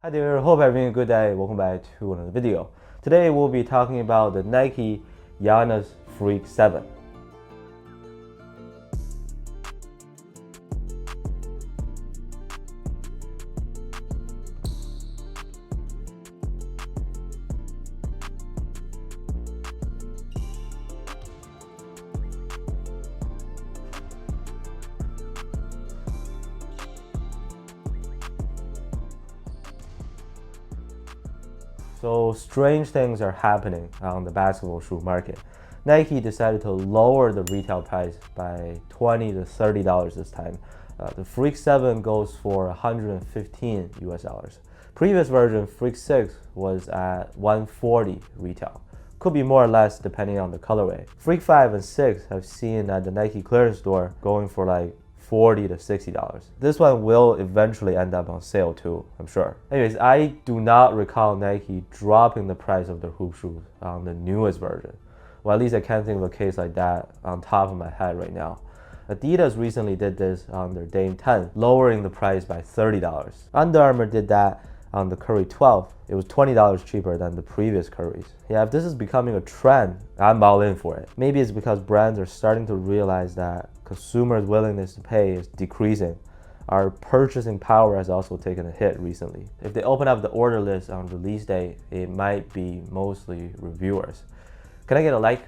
Hi there, hope you're having a good day. Welcome back to another video. Today we'll be talking about the Nike Giannis Freak 7. So strange things are happening on the basketball shoe market. Nike decided to lower the retail price by $20 to $30 this time. The Freak 7 goes for 115 US dollars. Previous version, Freak 6, was at 140 retail. Could be more or less depending on the colorway. Freak 5 and 6 have seen at the Nike clearance store going for like $40 to $60. This one will eventually end up on sale too, I'm sure. Anyways, I do not recall Nike dropping the price of their hoop shoes on the newest version. Well, at least I can't think of a case like that on top of my head right now. Adidas recently did this on their Dame 10, lowering the price by $30. Under Armour did that on the Curry 12. It was $20 cheaper than the previous Currys. Yeah, if this is becoming a trend, I'm all in for it. Maybe it's because brands are starting to realize that consumers' willingness to pay is decreasing. Our purchasing power has also taken a hit recently. If they open up the order list on release day, it might be mostly reviewers. Can I get a like?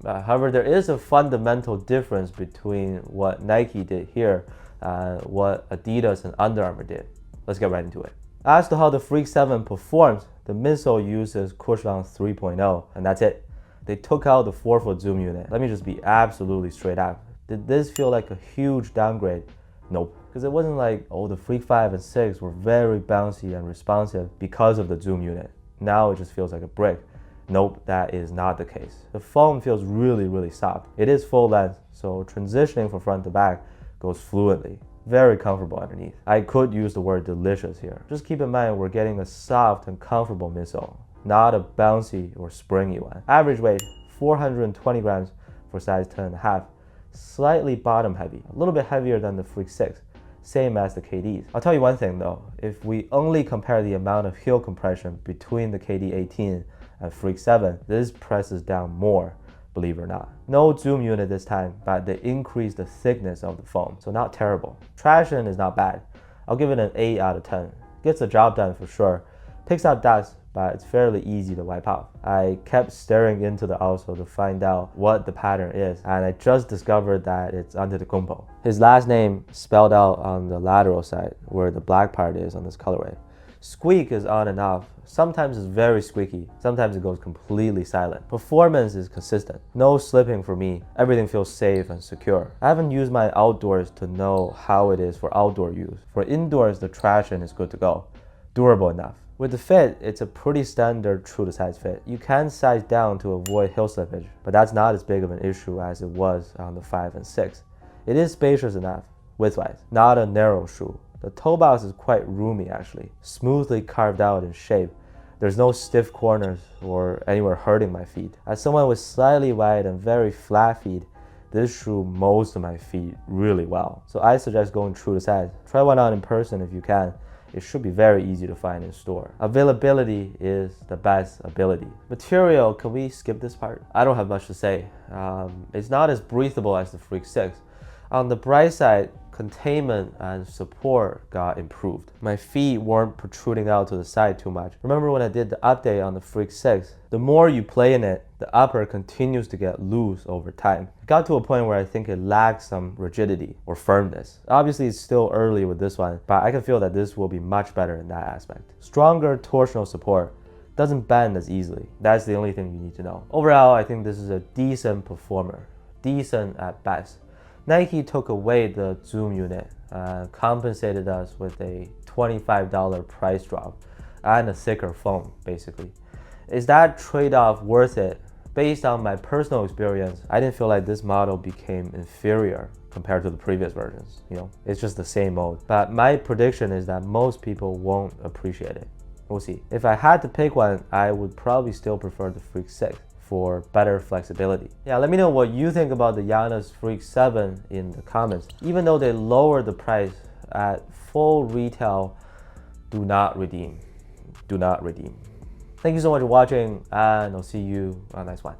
However, there is a fundamental difference between what Nike did here and what Adidas and Under Armour did. Let's get right into it. As to how the Freak 7 performs, the midsole uses Cushlon 3.0, and that's it. They took out the forefoot zoom unit. Let me just be absolutely straight up. Did this feel like a huge downgrade? Nope. Because it wasn't like, oh, the Freak 5 and 6 were very bouncy and responsive because of the zoom unit. Now it just feels like a brick. Nope, that is not the case. The foam feels really soft. It is full length, so transitioning from front to back goes fluently. Very comfortable underneath. I could use the word delicious here. Just keep in mind we're getting a soft and comfortable midsole, not a bouncy or springy one. Average weight, 420 grams for size 10.5. Slightly bottom heavy, a little bit heavier than the Freak 6, same as the KDs. I'll tell you one thing though, if we only compare the amount of heel compression between the KD 18 and Freak 7, this presses down more, believe it or not. No zoom unit this time, but they increased the thickness of the foam, so not terrible. Traction is not bad. I'll give it an 8 out of 10. Gets the job done for sure. Picks up dust, but it's fairly easy to wipe off. I kept staring into the outsole to find out what the pattern is, and I just discovered that it's Lukrembo. His last name spelled out on the lateral side, where the black part is on this colorway. Squeak is on and off. Sometimes it's very squeaky, sometimes it goes completely silent. Performance is consistent. No slipping for me. Everything feels safe and secure. I haven't used mine outdoors to know how it is for outdoor use. For indoors, the traction is good to go. Durable enough. With the fit, it's a pretty standard true to size fit. You can size down to avoid heel slippage, but that's not as big of an issue as it was on the 5 and 6. It is spacious enough, width-wise, not a narrow shoe. The toe box is quite roomy actually, smoothly carved out in shape. There's no stiff corners or anywhere hurting my feet. As someone with slightly wide and very flat feet, this shoe molds to my feet really well. So I suggest going true to size. Try one on in person if you can. It should be very easy to find in store. Availability is the best ability. Material, can we skip this part? I don't have much to say. It's not as breathable as the Freak 6. On the bright side, containment and support got improved. My feet weren't protruding out to the side too much. Remember when I did the update on the Freak 6? The more you play in it, the upper continues to get loose over time. It got to a point where I think it lacks some rigidity or firmness. Obviously it's still early with this one, but I can feel that this will be much better in that aspect. Stronger torsional support, doesn't bend as easily. That's the only thing you need to know. Overall, I think this is a decent performer. Decent at best. Nike took away the zoom unit and compensated us with a $25 price drop and a thicker foam, basically. Is that trade-off worth it? Based on my personal experience, I didn't feel like this model became inferior compared to the previous versions. You know, it's just the same mode. But my prediction is that most people won't appreciate it. We'll see. If I had to pick one, I would probably still prefer the Freak 6. For better flexibility. Yeah, let me know what you think about the Giannis Freak 7 in the comments. Even though they lowered the price, at full retail, do not redeem. do not redeem. Thank you so much for watching, and I'll see you on the next one.